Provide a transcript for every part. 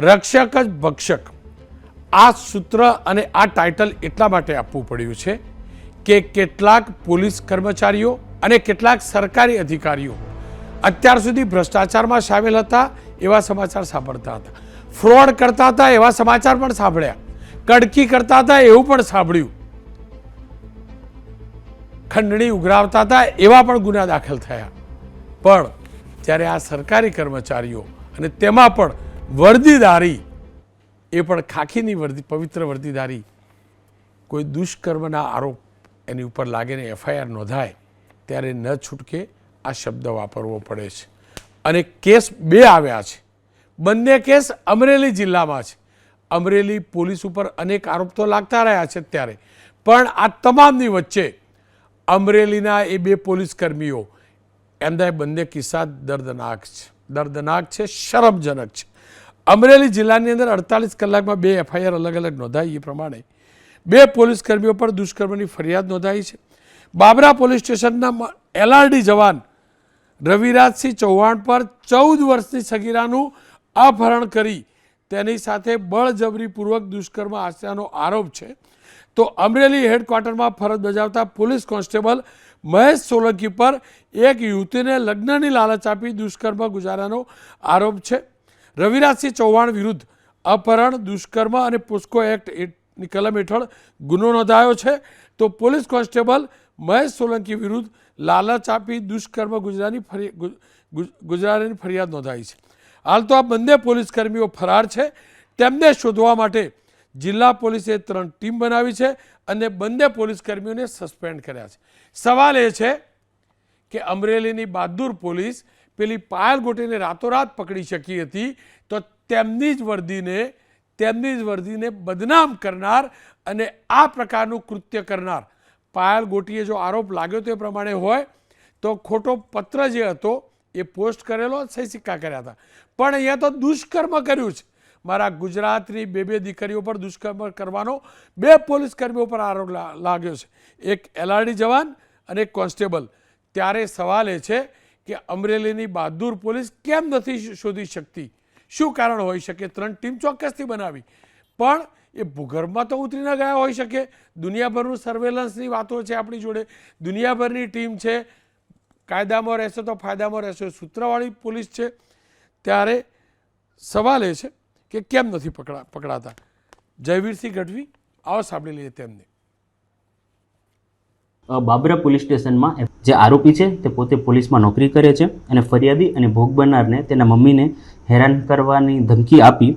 રક્ષક જ ભક્ષક આ સૂત્ર અને આ ટાઇટલ એટલા માટે આપવું પડ્યું છે કે કેટલાક પોલીસ કર્મચારીઓ અને કેટલાક સરકારી અધિકારીઓ અત્યાર સુધી ભ્રષ્ટાચારમાં સામેલ હતા એવા સમાચાર સાંભળતા હતા, ફ્રોડ કરતા હતા એવા સમાચાર પણ સાંભળ્યા, કડકી કરતા હતા એવું પણ સાંભળ્યું, ખંડણી ઉઘરાવતા હતા એવા પણ ગુના દાખલ થયા. પણ જ્યારે આ સરકારી કર્મચારીઓ અને તેમાં પણ વર્દીધારી, એ પણ ખાખીની વર્દી, પવિત્ર વર્દીધારી, કોઈ દુષ્કર્મના આરોપ એની ઉપર લાગીને એફઆઈઆર નોંધાય ત્યારે ન છૂટકે આ શબ્દ વાપરવો પડે છે. અને કેસ બે આવ્યા છે, બંને કેસ અમરેલી જિલ્લામાં છે. અમરેલી પોલીસ ઉપર અનેક આરોપ તો લાગતા રહ્યા છે અત્યારે, પણ આ તમામની વચ્ચે અમરેલીના એ બે પોલીસ કર્મીઓ, એમના બંને કિસ્સા દર્દનાક છે, શરમજનક છે. અમરેલી જિલ્લાની અંદર 48 કલાકમાં 2 એફઆઈઆર અલગ અલગ નોંધાઈ. એ પ્રમાણે 2 પોલીસ કર્મીઓ પર દુષ્કર્મની ફરિયાદ નોંધાઈ છે. બાબરા પોલીસ સ્ટેશનના એલઆરડી જવાન રવિરાજસિંહ ચૌહાણ પર 14 વર્ષની સગીરાનું અપહરણ કરી તેની સાથે બળજબરીપૂર્વક દુષ્કર્મ આચર્યાનો આરોપ છે. તો અમરેલી હેડક્વાર્ટરમાં ફરજ બજાવતા પોલીસ કોન્સ્ટેબલ મહેશ સોલંકી પર એક યુવતીને લગ્નની લાલચ આપી દુષ્કર્મ ગુજાર્યાનો આરોપ છે. રવિરાજસિંહ ચૌહાણ વિરુદ્ધ અપહરણ, દુષ્કર્મ અને પોસ્કો એક્ટની કલમ હેઠળ ગુનો નોંધાયો છે. તો પોલીસ કોન્સ્ટેબલ મહેશ સોલંકી વિરુદ્ધ લાલચ આપી દુષ્કર્મ ગુજાર્યાની ફરિયાદ નોંધાઈ છે. હાલ તો આ બંને પોલીસ કર્મીઓ ફરાર છે. તેમને શોધવા માટે જિલ્લા પોલીસે 3 ટીમ બનાવી છે અને બંને પોલીસ કર્મીઓને સસ્પેન્ડ કર્યા છે. સવાલ એ છે કે અમરેલીની બહાદુર પોલીસ પેલી પાયલ ગોટીને રાતોરાત પકડી શકી હતી, તો તેમની જ વર્દીને બદનામ કરનાર અને આ પ્રકારનું કૃત્ય કરનાર પાયલ ગોટીએ જો આરોપ લાગ્યો તે પ્રમાણે હોય તો ખોટો પત્ર જે હતો એ પોસ્ટ કરેલો, સહી સિક્કા કર્યા હતા, પણ અહીંયા તો દુષ્કર્મ કર્યું છે. મારા ગુજરાતની 2 દીકરીઓ પર દુષ્કર્મ કરવાનો 2 પોલીસ કર્મીઓ પર આરોપ લાગ્યો છે, એક એલઆરડી જવાન અને એક કોન્સ્ટેબલ. ત્યારે સવાલ એ છે કે અમરેલીની બહાદુર પોલીસ કેમ નથી શોધી શકતી? શું કારણ હોઈ શકે? 3 ટીમ ચોક્કસથી બનાવી, પણ એ ભૂગર્ભમાં તો ઉતરી ન ગયા હોઈ શકે. દુનિયાભરનું સર્વેલન્સની વાતો છે આપણી જોડે, દુનિયાભરની ટીમ છે, કાયદામાં રહેશે તો ફાયદામાં રહેશે, સૂત્રવાળી પોલીસ છે. ત્યારે સવાલ એ છે કે કેમ નથી પકડાતા? જયવીરસિંહ ગઢવી, આવો સાંભળી લઈએ તેમને. બાબરા પોલીસ સ્ટેશનમાં જે આરોપી છે તે પોતે પોલીસમાં નોકરી કરે છે અને ફરિયાદી અને ભોગ બનનારને તેના મમ્મીને હેરાન કરવાની ધમકી આપી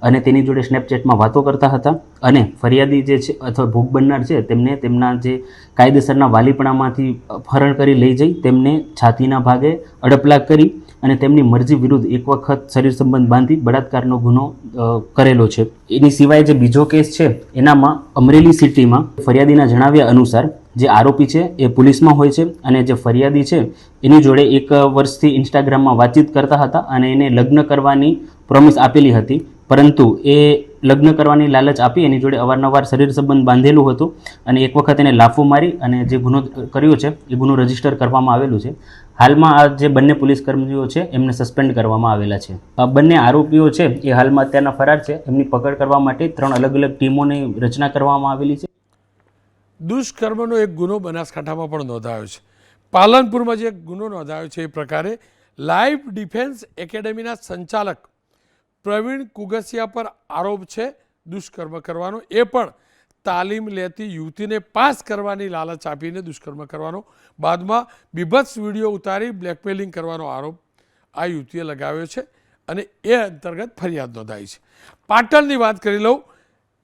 અને તેની જોડે સ્નેપચેટમાં વાતો કરતા હતા. અને ફરિયાદી જે છે અથવા ભોગ બનનાર છે તેમને તેમના જે કાયદેસરના વાલીપણામાંથી અપહરણ કરી લઈ જઈ તેમને છાતીના ભાગે અડપલા કરી અને તેમની મરજી વિરુદ્ધ એક વખત શરીર સંબંધ બાંધી બળાત્કારનો ગુનો કરેલો છે. એની સિવાય જે બીજો કેસ છે એનામાં અમરેલી સિટીમાં ફરિયાદીના જણાવ્યા અનુસાર જે આરોપી છે એ પોલીસમાં હોય છે અને જે ફરિયાદી છે એની જોડે 1 વર્ષથી ઇન્સ્ટાગ્રામમાં વાતચીત કરતા હતા અને એને લગ્ન કરવાની પ્રોમિસ આપેલી હતી, પરંતુ એ લગ્ન કરવાની લાલચ આપી એની જોડે અવારનવાર શરીર સંબંધ બાંધેલું હતું અને એક વખત એને લાફો મારી અને જે ગુનો કર્યો છે એ ગુનો રજીસ્ટર કરવામાં આવેલું છે. હાલમાં આ જે બંને પોલીસ કર્મીઓ છે એમને સસ્પેન્ડ કરવામાં આવેલા છે. આ બંને આરોપીઓ છે એ હાલમાં અત્યારના ફરાર છે. એમની પકડ કરવા માટે 3 અલગ અલગ ટીમોની રચના કરવામાં આવેલી છે. દુષ્કર્મનો એક ગુનો બનાસકાંઠામાં પણ નોંધાયો છે. પાલનપુરમાં જે ગુનો નોંધાયો છે એ પ્રકારે લાઈફ ડિફેન્સ એકેડેમીના સંચાલક પ્રવીણ કુગસિયા પર આરોપ છે દુષ્કર્મ કરવાનો. એ પણ તાલીમ લેતી યુવતીને પાસ કરવાની લાલચ આપીને દુષ્કર્મ કરવાનો, બાદમાં બીભત્સ વિડીયો ઉતારી બ્લેકમેલિંગ કરવાનો આરોપ આ યુવતીએ લગાવ્યો છે અને એ અંતર્ગત ફરિયાદ નોંધાઈ છે. પાટણની વાત કરી લઉં,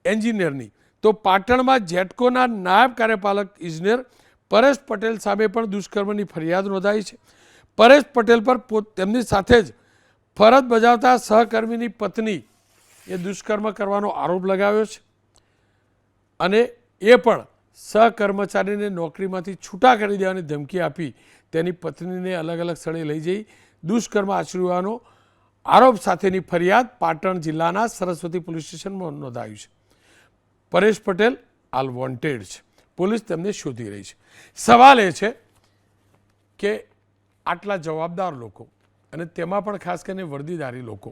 એન્જિનિયરની, તો પાટણમાં જેટકોના નાયબ કાર્યપાલક ઇજનેર પરેશ પટેલ સામે પણ દુષ્કર્મની ફરિયાદ નોંધાઈ છે. પરેશ પટેલ પર તેમની સાથે જ ફરજ બજાવતા સહકર્મીની પત્ની એ દુષ્કર્મ કરવાનો આરોપ લગાવ્યો છે અને એ પણ સહકર્મચારીને નોકરીમાંથી છૂટા કરી દેવાની ધમકી આપી તેની પત્નીને અલગ અલગ સ્થળે લઈ જઈ દુષ્કર્મ આચર્યાનો આરોપ સાથેની ફરિયાદ પાટણ જિલ્લાના સરસ્વતી પોલીસ સ્ટેશનમાં નોંધાયું છે. પરેશ પટેલ હાલ વોન્ટેડ છે, પોલીસ તેમને શોધી રહી છે. સવાલ એ છે કે આટલા જવાબદાર લોકો અને તેમાં પણ ખાસ કરીને વર્દીધારી લોકો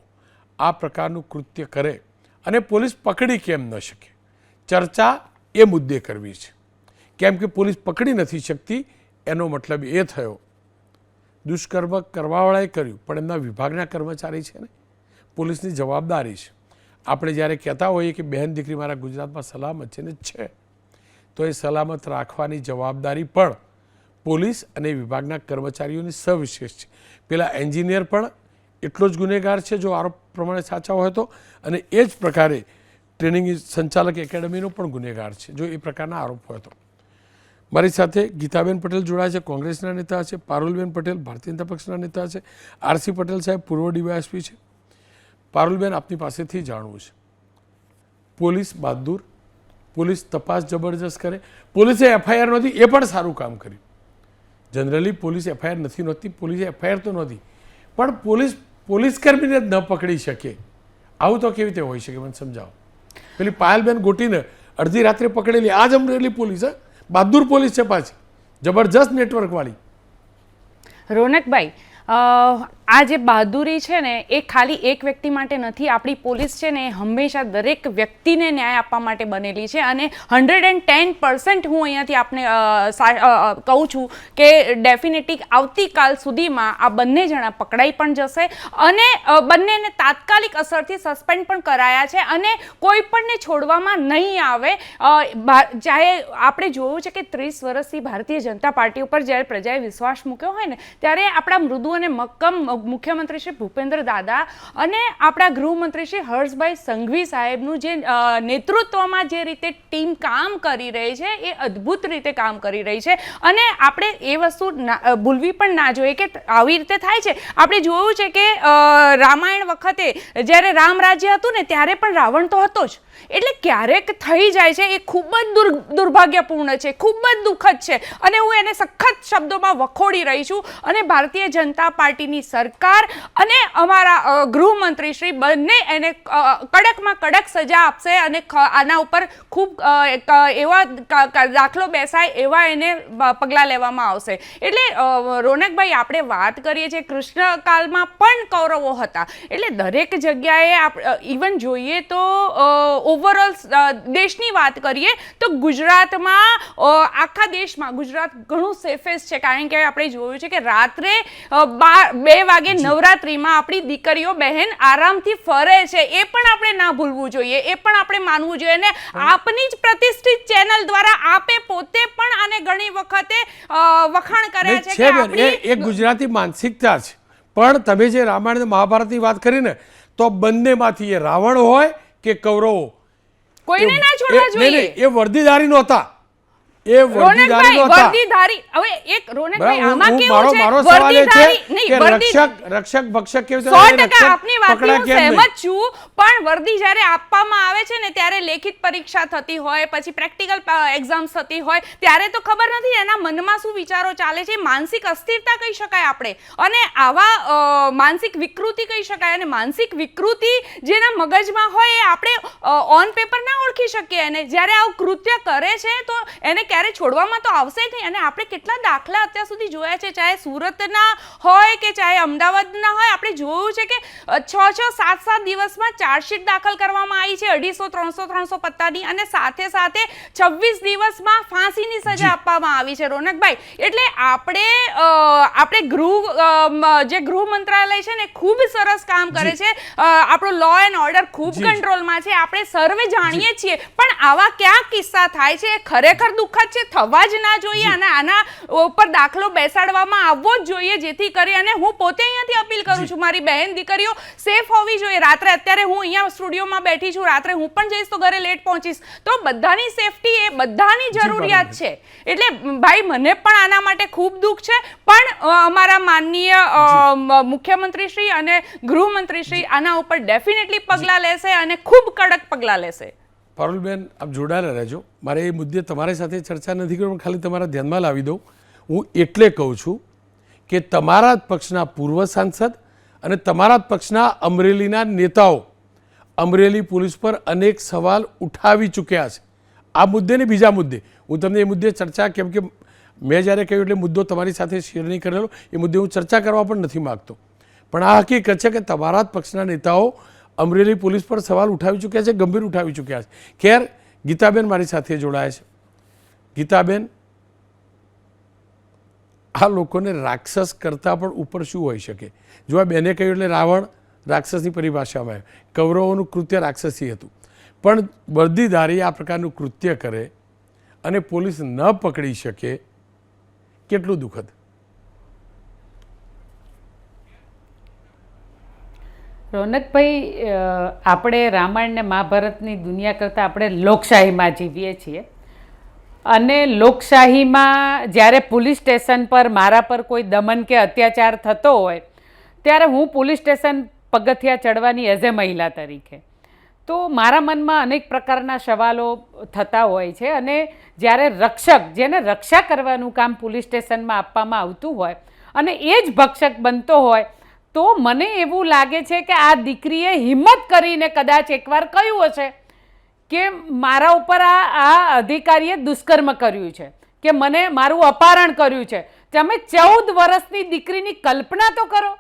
આ પ્રકારનું કૃત્ય કરે અને પોલીસ પકડી કેમ ન શકે? ચર્ચા એ મુદ્દે કરવી છે. કેમ કે પોલીસ પકડી નથી શકતી એનો મતલબ એ થયો દુષ્કર્મ કરવાવાળાએ કર્યું પણ એમના વિભાગના કર્મચારી છે ને, પોલીસની જવાબદારી છે. આપણે જ્યારે કહેતા હોઈએ કે બહેન દીકરી મારા ગુજરાતમાં સલામત છે ને છે, તો એ સલામત રાખવાની જવાબદારી પણ પોલીસ અને વિભાગના કર્મચારીઓની સવિશેષ છે. પેલા એન્જિનિયર પણ એટલો જ ગુનેગાર છે જો આરોપ પ્રમાણે સાચા હોય તો, અને એ જ પ્રકારે ટ્રેનિંગ સંચાલક એકેડમીનો પણ ગુનેગાર છે જો એ પ્રકારના આરોપ હોય તો. મારી સાથે ગીતાબેન પટેલ જોડાયા છે, કોંગ્રેસના નેતા છે. પારુલબેન પટેલ ભારતીય જનતા પક્ષના નેતા છે. આરસી પટેલ સાહેબ પૂર્વ ડીવાયએસપી છે. પારુલબેન, આપની પાસેથી જાણવું છે, પોલીસ બહાદુર, પોલીસ તપાસ જબરજસ્ત કરે, પોલીસે એફઆઈઆર નહોતી એ પણ સારું કામ કર્યું. જનરલી પોલીસ એફઆઈઆર નથી નહોતી, પોલીસે એફઆઈઆર તો નહોતી પણ પોલીસકર્મીને જ ન પકડી શકે, આવું તો કેવી રીતે હોઈ શકે? મને સમજાવો. પેલી પાયલબેન ગોટીને અડધી રાત્રે પકડેલી, આ જ અમરેલી પોલીસ, બહાદુર પોલીસ છે પાછી, જબરજસ્ત નેટવર્કવાળી. રોનકભાઈ, આ જે બહાદુરી છે ને એ ખાલી એક વ્યક્તિ માટે નથી. આપણી પોલીસ છે ને એ હંમેશા દરેક વ્યક્તિને ન્યાય આપવા માટે બનેલી છે અને 110% હું અહીંયાથી આપને કહું છું કે ડેફિનેટલી આવતીકાલ સુધીમાં આ બંને જણા પકડાઈ પણ જશે અને બંનેને તાત્કાલિક અસરથી સસ્પેન્ડ પણ કરાયા છે અને કોઈ પણને છોડવામાં નહીં આવે. ચાહે આપણે જોયું છે કે 30 વર્ષથી ભારતીય જનતા પાર્ટી ઉપર જ્યારે પ્રજાએ વિશ્વાસ મૂક્યો હોય ને ત્યારે આપણા મૃદુ અને મક્કમ મુખ્યમંત્રી શ્રી ભૂપેન્દ્ર દાદા અને આપણા ગૃહમંત્રી શ્રી હર્ષભાઈ સંઘવી સાહેબનું જે નેતૃત્વમાં જે રીતે ટીમ કામ કરી રહી છે એ અદ્ભુત રીતે કામ કરી રહી છે અને આપણે એ વસ્તુ ભૂલવી પણ ના જોઈએ કે આવી રીતે થાય છે. આપણે જોયું છે કે રામાયણ વખતે જ્યારે રામ રાજ્ય હતું ને ત્યારે પણ રાવણ તો હતો જ, એટલે ક્યારેક થઈ જાય છે એ ખૂબ જ દુર્ભાગ્યપૂર્ણ છે, ખૂબ જ દુઃખદ છે અને હું એને સખત શબ્દોમાં વખોડી રહી છું અને ભારતીય જનતા પાર્ટીની સરકાર અને અમારા ગૃહમંત્રી શ્રી બંને એને કડકમાં કડક સજા આપશે અને આના ઉપર ખૂબ એવા દાખલો બેસાય એવા એને પગલાં લેવામાં આવશે. એટલે રોનકભાઈ, આપણે વાત કરીએ છીએ કૃષ્ણકાલમાં પણ કૌરવો હતા, એટલે દરેક જગ્યાએ ઇવન જોઈએ તો ઓવરઓલ દેશની વાત કરીએ તો ગુજરાતમાં આખા દેશમાં ગુજરાત ઘણું સેફેસ્ટ છે, કારણ કે આપણે જોયું છે કે રાત્રે 2 વાગે નવરાત્રીમાં આપણી દીકરીઓ બહેન આરામથી ફરે છે. એ પણ આપણે ના ભૂલવું જોઈએ, એ પણ આપણે માનવું જોઈએ અને આપની જ પ્રતિષ્ઠિત ચેનલ દ્વારા આપે પોતે પણ આને ઘણી વખતે વખાણ કર્યા છે કે આપણી એક ગુજરાતી માનસિકતા છે. પણ તમે જે રામાયણ અને મહાભારતની વાત કરીને તો બંનેમાંથી એ રાવણ હોય કે કૌરવો કોઈને ના છોડવા જોઈએ. એ વર્દીધારી નહોતા, એ વર્દીધારી નહોતા. વર્દીધારી હવે એક રોનકભાઈ આમાં કેવું છે, મારો સવાલ એ છે કે વર્દીધારી રક્ષક ભક્ષક કેવી 100% આપની વાતથી હું સહેમત છું, પણ વર્દી જ્યારે આપવામાં આવે છે ને ત્યારે લેખિત પરીક્ષા થતી હોય, પછી પ્રેક્ટિકલ એક્ઝામ્સ થતી હોય, ત્યારે તો ખબર નથી એના મનમાં શું વિચારો ચાલે છે. માનસિક અસ્થિરતા કહી શકાય આપણે, અને આવા માનસિક વિકૃતિ કહી શકાય. અને માનસિક વિકૃતિ જેના મગજમાં હોય એ આપણે ઓન પેપર ના ઓળખી શકીએ અને જ્યારે આવું કૃત્ય કરે છે તો એને ક્યારે છોડવામાં તો આવશે જ નહીં. અને આપણે કેટલા દાખલા અત્યાર સુધી જોયા છે, ચાહે સુરતના હોય કે ચાહે અમદાવાદના હોય. આપણે જોયું છે કે 6-6, 7-7 દિવસમાં ચાર્જશીટ દાખલ કરવામાં આવી છે 250-300 પત્તાની, અને સાથે સાથે 26 દિવસમાં ફાંસીની સજા આપવામાં આવી છે. રોનકભાઈ, એટલે આપણે જે ગૃહ મંત્રાલય છે ને ખૂબ સરસ કામ કરે છે. આપણો લો એન્ડ ઓર્ડર ખૂબ કંટ્રોલમાં છે, આપણે સર્વે જાણીએ છીએ, પણ આવા ક્યાં કિસ્સા થાય છે ખરેખર દુઃખદ છે, થવા જ ના જોઈએ અને આના ઉપર દાખલો બેસાડવામાં આવવો જ જોઈએ, જેથી કરી અને હું પોતે અહીંયાથી અપીલ કરું છું, મારી બહેન દીકરીઓ સેફ હોવી જોઈએ. રાત્રે અત્યારે હું અહીંયા સ્ટુડિયોમાં બેઠી છું, રાત્રે હું પણ જઈશ તો ઘરે લેટ પહોંચીશ, તો બધાની સેફટી એ બધાની જરૂરિયાત છે. એટલે ભાઈ મને પણ આના માટે ખૂબ દુઃખ છે, પણ અમારા માનનીય મુખ્યમંત્રી શ્રી અને ગૃહમંત્રી શ્રી આના ઉપર ડેફિનેટલી પગલાં લેશે અને ખૂબ કડક પગલાં લેશે. પારુલબેન, આપ જોડાયેલા રહેજો. મારે એ મુદ્દે તમારી સાથે ચર્ચા નથી કરવી, પણ ખાલી તમારા ધ્યાનમાં લાવી દઉં. હું એટલે કહું છું કે તમારા જ પક્ષના પૂર્વ સાંસદ અને તમારા જ પક્ષના અમરેલીના નેતાઓ અમરેલી પોલીસ પર અનેક સવાલ ઉઠાવી ચૂક્યા છે આ મુદ્દે ને બીજા મુદ્દે. હું તમને એ મુદ્દે ચર્ચા, કેમ કે મેં જ્યારે કહ્યું એટલે મુદ્દો તમારી સાથે શેર નહીં કરેલો, એ મુદ્દે હું ચર્ચા કરવા પણ નથી માગતો, પણ આ હકીકત છે કે તમારા જ પક્ષના નેતાઓ અમરેલી પોલીસ પર સવાલ ઉઠાવી ચૂક્યા છે, ગંભીર ઉઠાવી ચૂક્યા છે. ખેર, ગીતાબેન મારી સાથે જોડાયા છે. ગીતાબેન, આ લોકોને રાક્ષસ કરતાં પણ ઉપર શું હોઈ શકે? જો આ બેને કહ્યું એટલે રાવણ રાક્ષસની પરિભાષામાં આવ્યું. કૌરવોનું કૃત્ય રાક્ષસી હતું, પણ વર્દીધારી આ પ્રકારનું કૃત્ય કરે અને પોલીસ ન પકડી શકે, કેટલું દુઃખદ. રોનકભાઈ, આપણે રામાયણ ને મહાભારતની દુનિયા કરતાં આપણે લોકશાહીમાં જીવીએ છીએ અને લોકશાહીમાં જ્યારે પોલીસ સ્ટેશન પર મારા પર કોઈ દમન કે અત્યાચાર થતો હોય ત્યારે હું પોલીસ સ્ટેશન પગથિયા ચડવાની એઝ એ મહિલા તરીકે તો મારા મનમાં અનેક પ્રકારના સવાલો થતા હોય છે. અને જ્યારે રક્ષક, જેને રક્ષા કરવાનું કામ પોલીસ સ્ટેશનમાં આપવામાં આવતું હોય અને એ જ ભક્ષક બનતો હોય તો મને એવું લાગે છે કે આ દીકરીએ હિંમત કરીને કદાચ એકવાર કહ્યું હશે કે મારા ઉપર આ અધિકારીએ દુષ્કર્મ કર્યું છે, કે મને મારું અપહરણ કર્યું છે. તમે 14 વર્ષની દીકરીની કલ્પના તો કરો.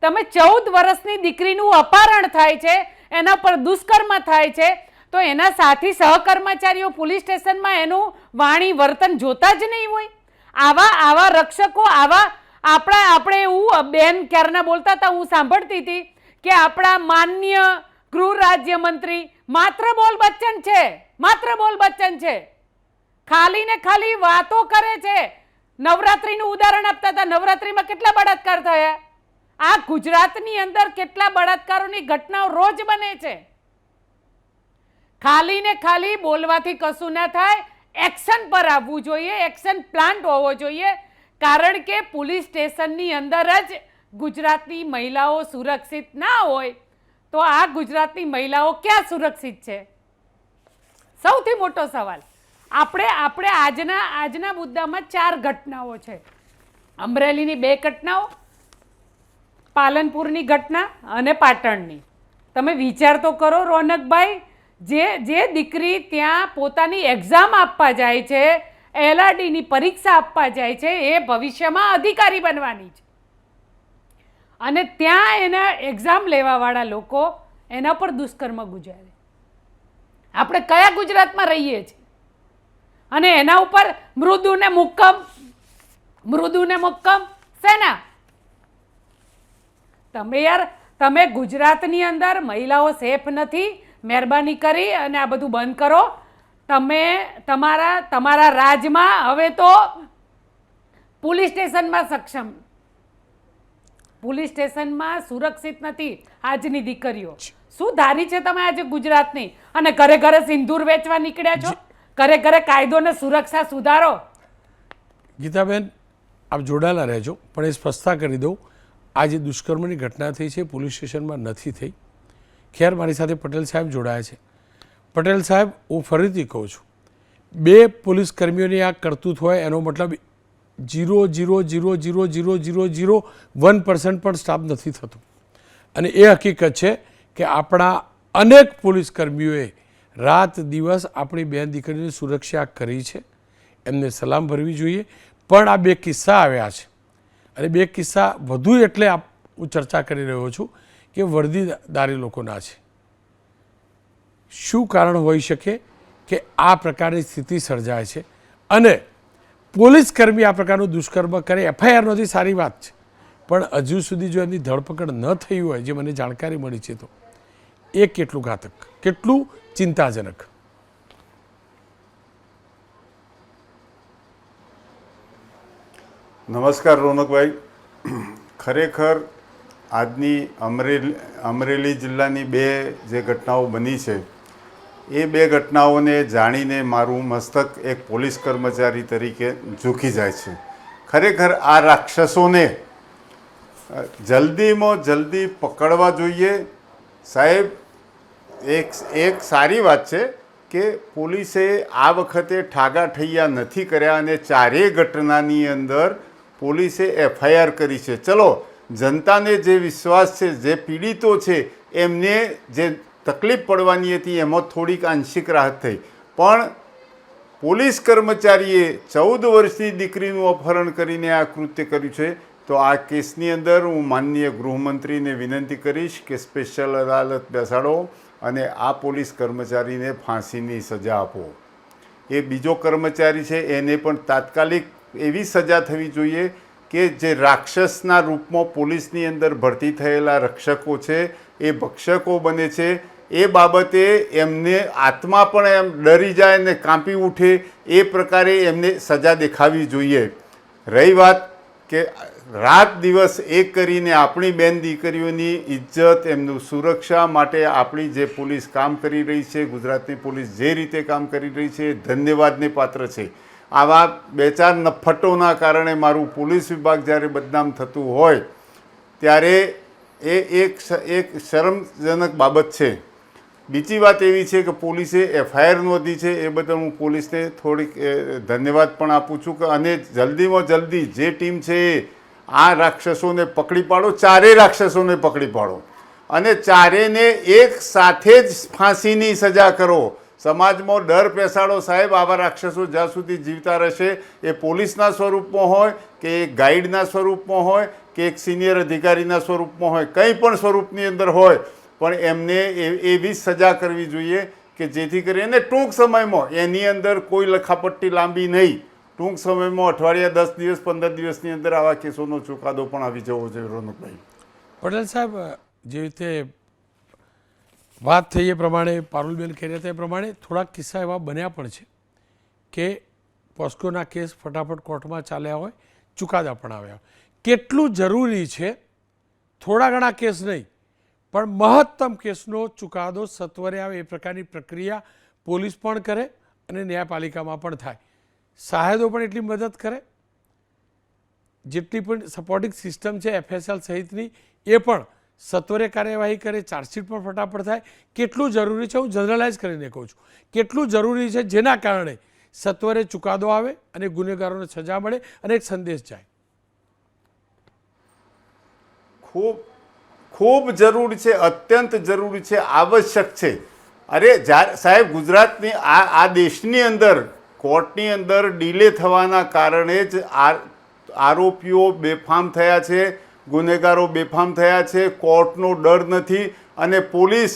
તમે 14 વર્ષની દીકરીનું અપહરણ થાય છે, એના પર દુષ્કર્મ થાય છે, તો એના સાથી સહકર્મચારીઓ પોલીસ સ્ટેશનમાં એનું વાણી વર્તન જોતા જ નહીં હોય. આવા રક્ષકો, આપણે એવું બેન ક્યારના બોલતા હતા, હું સાંભળતી હતી કે આપણા માન્ય ગૃહ રાજ્યમંત્રી માત્ર બોલ બચ્ચન છે, ખાલી ને ખાલી વાતો કરે છે. નવરાત્રીનું ઉદાહરણ આપતા હતા, નવરાત્રીમાં કેટલા બળાત્કાર થયા. આ ગુજરાતની અંદર કેટલા બળાત્કારોની ઘટનાઓ રોજ બને છે. ખાલી ને ખાલી બોલવાથી કશું ના થાય, એક્શન પર આવવું જોઈએ, એક્શન પ્લાન હોવો જોઈએ. કારણ કે પોલીસ સ્ટેશનની અંદર જ ગુજરાતની મહિલાઓ સુરક્ષિત ના હોય તો આ ગુજરાતની મહિલાઓ ક્યાં સુરક્ષિત છે? સૌથી મોટો સવાલ. આપણે આજના મુદ્દામાં 4 ઘટનાઓ છે. અમરેલીની 2 ઘટનાઓ, પાલનપુરની ઘટના અને પાટણની. તમે વિચાર તો કરો રોનકભાઈ, જે દીકરી ત્યાં પોતાની એક્ઝામ આપવા જાય છે, LRDની પરીક્ષા આપવા જાય છે, એ ભવિષ્યમાં અધિકારી બનવાની છે અને ત્યાં એના એક્ઝામ લેવાવાળા લોકો એના પર દુષ્કર્મ ગુજારે. આપણે કયા ગુજરાતમાં રહીએ છીએ? અને એના ઉપર મૃદુને મુક્કમ શેના? તમે ગુજરાતની અંદર મહિલાઓ સેફ નથી, મહેરબાની કરી અને આ બધું બંધ કરો. તમે તમારા રાજમાં હવે તો પોલીસ સ્ટેશનમાં સુરક્ષિત નથી આજની દીકરીઓ. શું ધારી છે તમે આજે ગુજરાતની? અને ઘરે ઘરે સિંદૂર વેચવા નીકળ્યા છો, ઘરે ઘરે કાયદો ને સુરક્ષા સુધારો. ગીતાબેન, આપ જોડાયેલા રહેજો, પણ એ સ્પષ્ટતા કરી દઉં, આ જે દુષ્કર્મની ઘટના થઈ છે પોલીસ સ્ટેશનમાં નથી થઈ. ખેર, મારી સાથે પટેલ સાહેબ જોડાયા છે. પટેલ સાહેબ, હું ફરીથી કહું છું, 2 પોલીસ કર્મીઓની આ કરતૂત હોય એનો મતલબ 0.0000001% પણ સ્ટાફ નથી થતું. અને એ હકીકત છે કે આપણા અનેક પોલીસ કર્મીઓએ રાત દિવસ આપણી બેન દીકરીની સુરક્ષા કરી છે, એમને સલામ ભરવી જોઈએ. પણ આ 2 કિસ્સા આવ્યા છે અને 2 કિસ્સા વધુ એટલે હું ચર્ચા કરી રહ્યો છું કે વર્દીદારી લોકોના છે. શું કારણ હોઈ શકે કે આ પ્રકારની સ્થિતિ સર્જાય છે અને પોલીસ કર્મી આ પ્રકારનું દુષ્કર્મ કરે? FIR નથી, સારી વાત છે, પણ હજુ સુધી જો એમની ધરપકડ ન થઈ હોય, જે મને જાણકારી મળી છે, તો એ કેટલું ઘાતક, કેટલું ચિંતાજનક. નમસ્કાર રોનકભાઈ. ખરેખર આજની અમરેલી જિલ્લાની 2 જે ઘટનાઓ બની છે એ 2 ઘટનાઓને જાણીને મારું મસ્તક એક પોલીસ કર્મચારી તરીકે ઝૂકી જાય છે. ખરેખર આ રાક્ષસોને જલ્દીમાં જલ્દી પકડવા જોઈએ. સાહેબ, એક સારી વાત છે કે પોલીસે આ વખતે ઠાગાઠૈયા નથી કર્યા અને 4 ઘટનાની અંદર પોલીસે FIR કરી છે. ચલો, જનતાને જે વિશ્વાસ છે, જે પીડિતો છે, એમને જે તકલીફ પડવાની હતી એમાં થોડીક આંશિક રાહત થઈ. પણ પોલીસ કર્મચારીએ 14 વર્ષની દીકરીનું અપહરણ કરીને આ કૃત્ય કર્યું છે તો આ કેસની અંદર હું માનનીય ગૃહમંત્રીને વિનંતી કરીશ કે સ્પેશિયલ અદાલત બેસાડો અને આ પોલીસ કર્મચારીને ફાંસીની સજા આપો. એ બીજો કર્મચારી છે એને પણ તાત્કાલિક એવી સજા થવી જોઈએ કે જે રાક્ષસના રૂપમાં પોલીસની અંદર ભરતી થયેલા રક્ષકો છે એ ભક્ષકો બને છે. એ બાબતે એમને આત્મા પણ એમ ડરી જાય ને કાંપી ઉઠે એ પ્રકારે એમને સજા દેખાવી જોઈએ. રહી વાત કે રાત દિવસ એક કરીને આપણી બેન દીકરીઓની ઇજ્જત, એમનું સુરક્ષા માટે આપણી જે પોલીસ કામ કરી રહી છે, ગુજરાતની પોલીસ જે રીતે કામ કરી રહી છે એ ધન્યવાદને પાત્ર છે. આવા 2-4 નફ્ફટોના કારણે મારું પોલીસ વિભાગ જ્યારે બદનામ થતું હોય ત્યારે એ એક શરમજનક બાબત છે. બીજી વાત એવી છે કે પોલીસે FIR નોંધી છે, એ બદલ હું પોલીસને થોડીક ધન્યવાદ પણ આપું છું કે અને જલ્દીમાં જલ્દી જે ટીમ છે એ આ રાક્ષસોને પકડી પાડો, 4 રાક્ષસોને પકડી પાડો અને 4ને એક સાથે જ ફાંસીની સજા કરો. સમાજમાં ડર પેસાડો સાહેબ. આવા રાક્ષસો જ્યાં સુધી જીવતા રહેશે, એ પોલીસના સ્વરૂપમાં હોય કે એક ગાઈડના સ્વરૂપમાં હોય કે એક સિનિયર અધિકારીના સ્વરૂપમાં હોય, કંઈ પણ સ્વરૂપની અંદર હોય, પણ એમને એવી સજા કરવી જોઈએ કે જેથી કરીને ટૂંક સમયમાં એની અંદર કોઈ લખાપટ્ટી લાંબી નહીં, ટૂંક સમયમાં અઠવાડિયા 10 દિવસ 15 દિવસની અંદર આવા કેસોનો ચુકાદો પણ આવી જવો જોઈએ. રોનકભાઈ પટેલ સાહેબ, જે રીતે વાત થઈ એ પ્રમાણે પારુલબેન કહી રહ્યા હતા એ પ્રમાણે થોડાક કિસ્સા એવા બન્યા પણ છે કે પોસ્કોના કેસ ફટાફટ કોર્ટમાં ચાલ્યા હોય, ચુકાદા પણ આવ્યા હોય. કેટલું જરૂરી છે થોડા ઘણા કેસ નહીં પણ મહત્તમ કેસનો ચુકાદો સત્વરે આવે એ પ્રકારની પ્રક્રિયા પોલીસ પણ કરે અને ન્યાયપાલિકામાં પણ થાય. સાહેદો પણ એટલી મદદ કરે, જેટલી પણ સપોર્ટિંગ સિસ્ટમ છે FSL સહિતની એ પણ સત્વરે કાર્યવાહી કરે, ચાર્જશીટ પણ ફટાફટ થાય. કેટલું જરૂરી છે, હું જનરલાઇઝ કરીને કહું છું, કેટલું જરૂરી છે જેના કારણે સત્વરે ચુકાદો આવે અને ગુનેગારોને સજા મળે અને એક સંદેશ જાય. ખૂબ જરૂરી છે, અત્યંત જરૂરી છે, આવશ્યક છે. અરે જ્યારે સાહેબ ગુજરાતની આ દેશની અંદર કોર્ટની અંદર ડીલે થવાના કારણે જ આરોપીઓ બેફામ થયા છે, ગુનેગારો બેફામ થયા છે. કોર્ટનો ડર નથી અને પોલીસ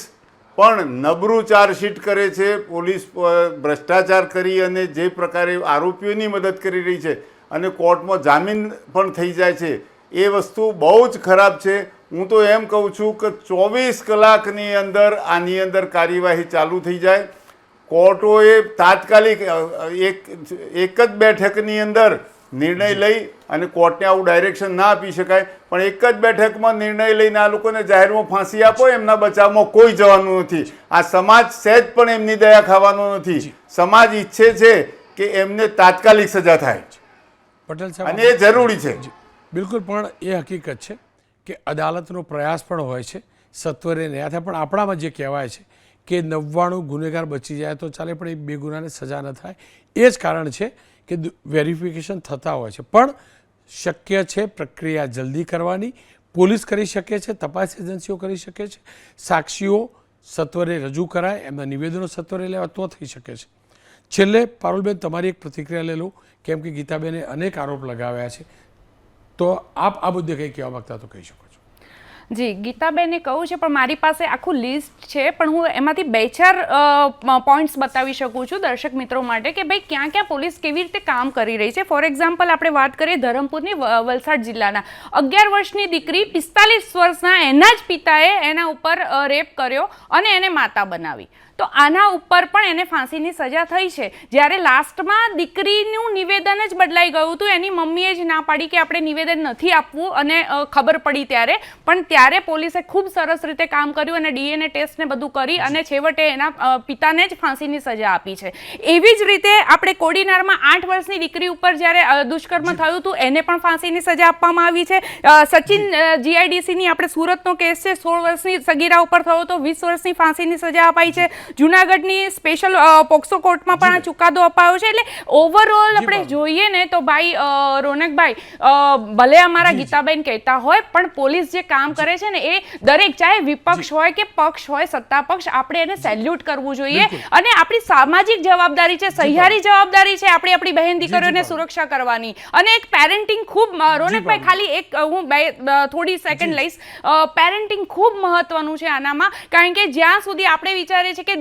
પણ નબળું ચાર્જશીટ કરે છે. પોલીસ ભ્રષ્ટાચાર કરી અને જે પ્રકારે આરોપીઓની મદદ કરી રહી છે અને કોર્ટમાં જામીન પણ થઈ જાય છે, એ વસ્તુ બહુ જ ખરાબ છે. હું તો એમ કહું છું કે 24 કલાકની અંદર આની અંદર કાર્યવાહી ચાલુ થઈ જાય. કોર્ટોએ તાત્કાલિક એક જ બેઠકની અંદર નિર્ણય લઈ અને કોર્ટને આવું ડાયરેક્શન ના આપી શકાય, પણ એક જ બેઠકમાં નિર્ણય લઈને આ લોકોને જાહેરમાં ફાંસી આપો, એમના બચાવમાં કોઈ જવાનું નથી. આ સમાજ સહેજ પણ એમની દયા ખાવાનો નથી. સમાજ ઈચ્છે છે કે એમને તાત્કાલિક સજા થાય પટેલ સાહેબ, અને એ જરૂરી છે. બિલકુલ, પણ એ હકીકત છે કે અદાલતનો પ્રયાસ પણ હોય છે સત્વરે ન્યાય થાય, પણ આપણામાં જે કહેવાય છે કે 99 ગુનેગાર બચી જાય તો ચાલે પણ એ 2 ગુનાને સજા ન થાય. એ જ કારણ છે કે વેરિફિકેશન થતા હોય છે, પણ શક્ય છે પ્રક્રિયા જલ્દી કરવાની. પોલીસ કરી શકે છે, તપાસ એજન્સીઓ કરી શકે છે, સાક્ષીઓ સત્વરે રજૂ કરાય, એમના નિવેદનો સત્વરે લેવા તો થઈ શકે છે. છેલ્લે પારુલબેન તમારી એક પ્રતિક્રિયા લઈ લઉં, કેમ કે ગીતાબેને અનેક આરોપ લગાવ્યા છે, તો આપ આ મુદ્દે કંઈ કહેવા માગતા તો કહી શકો છો. જી, ગીતાબેને કહું છે પણ મારી પાસે આખું લિસ્ટ છે, પણ હું એમાંથી 2-4 પોઈન્ટ્સ બતાવી શકું છું દર્શક મિત્રો માટે કે ભાઈ ક્યાં ક્યાં પોલીસ કેવી રીતે કામ કરી રહી છે. ફોર એક્ઝામ્પલ આપણે વાત કરીએ ધરમપુરની, વલસાડ જિલ્લાના 11 વર્ષની દીકરી 45 વર્ષના એના જ પિતાએ એના ઉપર રેપ કર્યો અને એને માતા બનાવી. તો આના ઉપર પણ એને ફાંસીની સજા થઈ છે. જ્યારે લાસ્ટમાં દીકરીનું નિવેદન જ બદલાઈ ગયું હતું, એની મમ્મીએ જ ના પાડી કે આપણે નિવેદન નથી આપવું અને ખબર પડી ત્યારે, પણ ત્યારે પોલીસે ખૂબ સરસ રીતે કામ કર્યું અને DNA ટેસ્ટ ને બધું કરી અને છેવટે એના પિતાને જ ફાંસીની સજા આપી છે. એવી જ રીતે આપણે કોડીનારમાં 8 વર્ષની દીકરી ઉપર જ્યારે દુષ્કર્મ થયું હતું એને પણ ફાંસીની સજા આપવામાં આવી છે. સચિન GIDCની આપણે સુરતનો કેસ છે, 16 વર્ષની સગીરા ઉપર થયો તો 20 વર્ષની ફાંસીની સજા અપાઈ છે. જુનાગઢની સ્પેશિયલ પોક્સો કોર્ટમાં પણ આ ચુકાદો અપાયો છે. એટલે ઓવરઓલ આપણે જોઈએ ને તો ભાઈ રોનકભાઈ, ભલે અમારા ગીતાબેન કહેતા હોય પણ પોલીસ જે કામ કરે છે ને એ દરેક, ચાહે વિપક્ષ હોય કે પક્ષ હોય, સત્તા પક્ષ, આપણે એને સેલ્યુટ કરવું જોઈએ. અને આપણી સામાજિક જવાબદારી છે, સહિયારી જવાબદારી છે આપણી બહેન દીકરીઓને સુરક્ષા કરવાની. અને એક પેરેન્ટિંગ ખૂબ, રોનકભાઈ ખાલી એક હું થોડી સેકન્ડ લઈશ, પેરેન્ટિંગ ખૂબ મહત્વનું છે આનામાં. કારણ કે જ્યાં સુધી આપણે વિચારીએ છીએ કે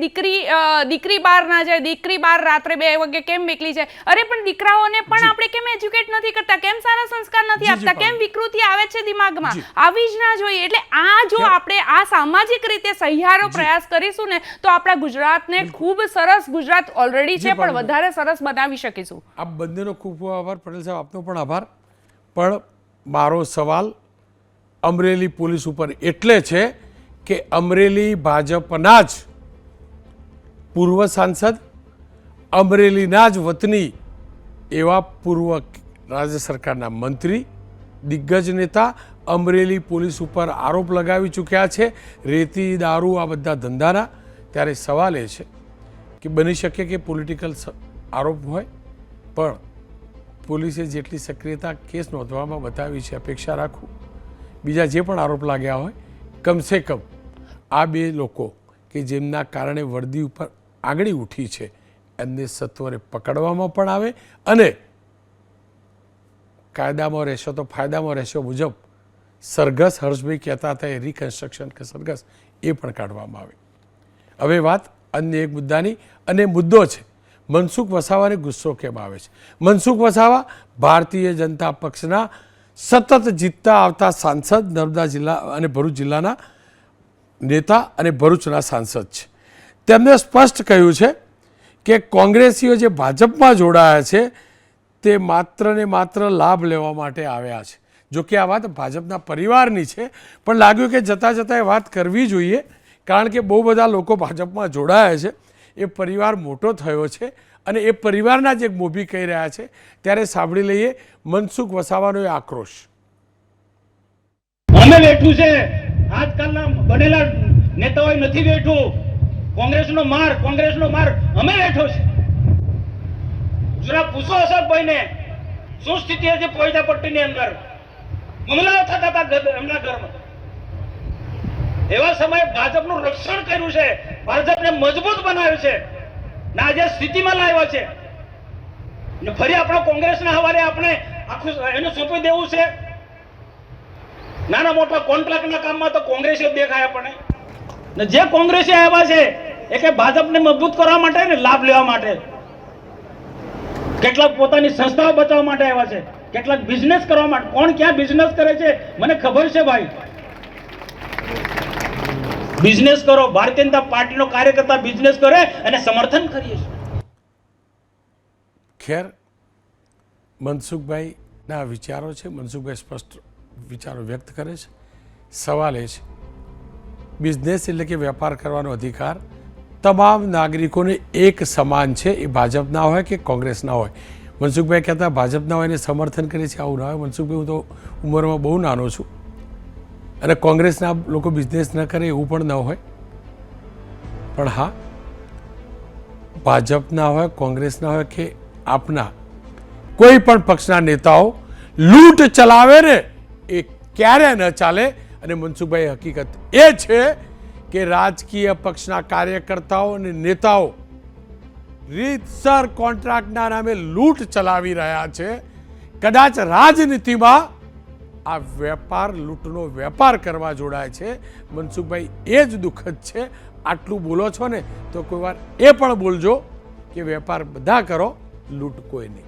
દીકરી બહાર ના જાય, દીકરી બહાર રાત્રે 2 વાગે કેમ એકલી જાય, અરે પણ દીકરાઓને પણ આપણે કેમ એજ્યુકેટ નથી કરતા, કેમ સારા સંસ્કાર નથી આપતા, કેમ વિકૃતિ આવે છે દિમાગમાં, આવી જ ના જોઈએ. એટલે આ જો આપણે આ સામાજિક રીતે સહિયારો પ્રયાસ કરીશું ને તો આપણા ગુજરાતને ખૂબ સરસ, ગુજરાત ઓલરેડી છે પણ વધારે સરસ બનાવી શકીશું. આપ બંનેનો ખૂબ ખૂબ આભાર. પટેલ સાહેબ, આપનો પણ આભાર. પણ મારો સવાલ અમરેલી પોલીસ ઉપર એટલે છે કે અમરેલી ભાજપના જ પૂર્વ સાંસદ, અમરેલીના જ વતની એવા પૂર્વ રાજ્ય સરકારના મંત્રી, દિગ્ગજ નેતા અમરેલી પોલીસ ઉપર આરોપ લગાવી ચૂક્યા છે રેતી, દારૂ, આ બધા ધંધાના. ત્યારે સવાલ એ છે કે બની શકે કે પોલિટિકલ આરોપ હોય, પણ પોલીસે જેટલી સક્રિયતા કેસ નોંધવામાં બતાવી છે, અપેક્ષા રાખું બીજા જે પણ આરોપ લાગ્યા હોય, કમસે કમ આ 2 લોકો કે જેમના કારણે વર્દી ઉપર આંગળી ઉઠી છે એમને સત્વરે પકડવામાં પણ આવે અને કાયદામાં રહેશો તો ફાયદામાં રહેશો મુજબ સરઘસ, હર્ષભાઈ કહેતા હતા એ રિકન્સ્ટ્રક્શન કે સરઘસ, એ પણ કાઢવામાં આવે. હવે વાત અન્ય એક મુદ્દાની, અને મુદ્દો છે મનસુખ વસાવાને ગુસ્સો કેમ આવે છે. મનસુખ વસાવા ભારતીય જનતા પક્ષના સતત જીતતા આવતા સાંસદ, નર્મદા જિલ્લા અને ભરૂચ જિલ્લાના નેતા અને ભરૂચના સાંસદ છે. તેમણે સ્પષ્ટ કહ્યું છે કે કોંગ્રેસીઓ જે ભાજપમાં જોડાયા છે તે માત્ર ને માત્ર લાભ લેવા માટે આવ્યા છે. જો કે આ વાત ભાજપના પરિવારની છે, પણ લાગ્યું કે જતાં જતાં એ વાત કરવી જોઈએ, કારણ કે બહુ બધા લોકો ભાજપમાં જોડાયા છે, એ પરિવાર મોટો થયો છે અને એ પરિવારના જ એક મોભી કહી રહ્યા છે. ત્યારે સાંભળી લઈએ મનસુખ વસાવાનો એ આક્રોશ. અમે બેઠું છે, આજકાલના બનેલા નેતાઓ નથી બેઠું. કોંગ્રેસનો માર અમે બેઠો છે. જરા પૂછો અશોકભાઈને શું સ્થિતિ હતી પોઈટા પટ્ટીની અંદર, હુમલાઓ થતા હતા એમના ઘરમાં. એવા સમયે ભાજપનું રક્ષણ કર્યું છે, ભાજપને મજબૂત બનાવ્યું છે, ના જે સ્થિતિમાં લાવ્યા છે. ને ફરી આપણો કોંગ્રેસના હવાલે આપણે આખું એને સોંપી દેવું છે. નાના મોટા કોન્ટ્રાક્ટના કામમાં તો કોંગ્રેસીઓ દેખાય આપણને. ને જે કોંગ્રેસી આવ્યા છે એ કે ભાજપને મજબૂત કરવા માટે ને લાભ લેવા માટે, કેટલાક પોતાની સંસ્થાઓ બચાવવા માટે આવ્યા છે, કેટલાક બિઝનેસ કરવા માટે. કોણ ક્યાં બિઝનેસ કરે છે મને ખબર છે ભાઈ. બિઝનેસ કરો, ભારતીય જનતા પાર્ટીનો કાર્યકર્તા બિઝનેસ કરે અને સમર્થન કરીએ છીએ. ખેર, મનસુખભાઈના વિચારો છે, મનસુખભાઈ સ્પષ્ટ વિચારો વ્યક્ત કરે છે. સવાલ એ છે બિઝનેસ એટલે કે વેપાર કરવાનો અધિકાર તમામ નાગરિકોને એક સમાન છે, એ ભાજપના હોય કે કોંગ્રેસના હોય. મનસુખભાઈ કહેતા ભાજપના હોય એને સમર્થન કરે છે, આવું ના હોય. મનસુખભાઈ, હું તો ઉંમરમાં બહુ નાનો છું અને કોંગ્રેસના લોકો બિઝનેસ ન કરે એવું પણ ન હોય. પણ હા, ભાજપના હોય, કોંગ્રેસના હોય કે આપના કોઈ પણ પક્ષના નેતાઓ લૂંટ ચલાવે ને એ ક્યારે ન ચાલે. અને મનસુખભાઈ, હકીકત એ છે કે રાજકીય પક્ષના કાર્યકર્તાઓ અને નેતાઓ રીતસર કોન્ટ્રાક્ટના નામે લૂંટ ચલાવી રહ્યા છે. કદાચ રાજનીતિમાં આ વેપાર, લૂંટનો વેપાર કરવા જોડાય છે. મનસુખભાઈ, એ જ દુઃખદ છે. આટલું બોલો છો ને તો કોઈ વાર એ પણ બોલજો કે વેપાર બધા કરો, લૂંટ કોઈ નહીં.